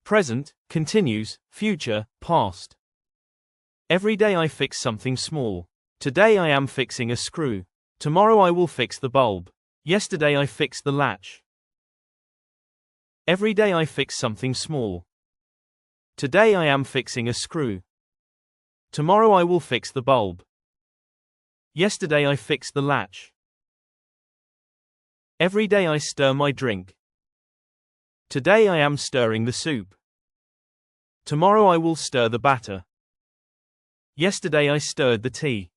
present, continues, future, past. Every day I fix something small. Today I am fixing a screw. Tomorrow I will fix the bulb. Yesterday I fixed the latch. Every day I fix something small. Today I am fixing a screw. Tomorrow I will fix the bulb. Yesterday I fixed the latch. Every day I stir my drink. Today I am stirring the soup. Tomorrow I will stir the batter. Yesterday I stirred the tea.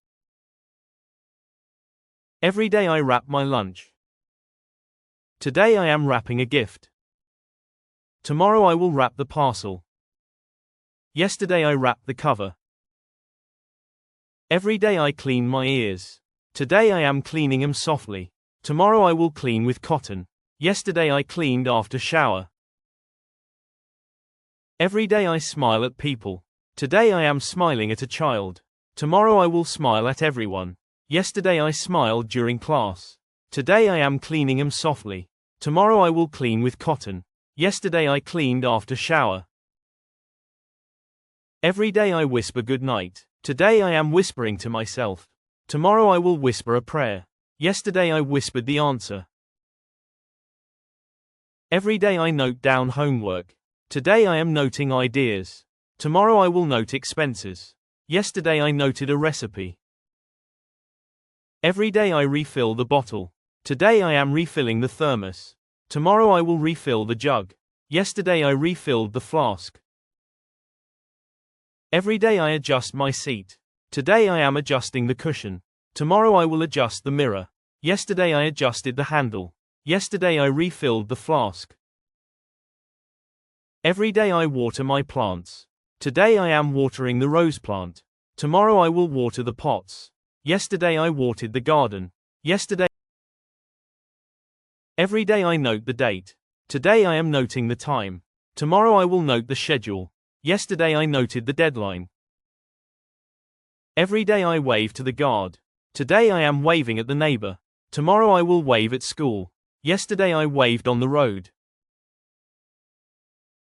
Every day I wrap my lunch. Today I am wrapping a gift. Tomorrow I will wrap the parcel. Yesterday I wrapped the cover. Every day I clean my ears. Today I am cleaning them softly. Tomorrow I will clean with cotton. Yesterday I cleaned after shower. Every day I smile at people. Today I am smiling at a child. Tomorrow I will smile at everyone. Yesterday I smiled during class. Today I am cleaning them softly. Tomorrow I will clean with cotton. Yesterday I cleaned after shower. Every day I whisper good night. Today I am whispering to myself. Tomorrow I will whisper a prayer. Yesterday I whispered the answer. Every day I note down homework. Today I am noting ideas. Tomorrow I will note expenses. Yesterday I noted a recipe. Every day I refill the bottle. Today I am refilling the thermos. Tomorrow I will refill the jug. Yesterday I refilled the flask. Every day I adjust my seat. Today I am adjusting the cushion. Tomorrow I will adjust the mirror. Yesterday I adjusted the handle. Yesterday I refilled the flask. Every day I water my plants. Today I am watering the rose plant. Tomorrow I will water the pots. Yesterday I watered the garden. Yesterday. Every day I note the date. Today I am noting the time. Tomorrow I will note the schedule. Yesterday I noted the deadline. Every day I wave to the guard. Today I am waving at the neighbor. Tomorrow I will wave at school. Yesterday I waved on the road.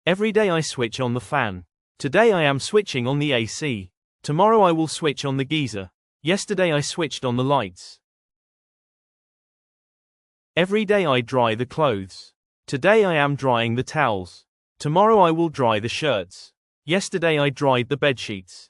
Every day I switch on the fan. Today I am switching on the AC. Tomorrow I will switch on the geyser. Yesterday I switched on the lights. Every day I dry the clothes. Today I am drying the towels. Tomorrow I will dry the shirts. Yesterday I dried the bedsheets.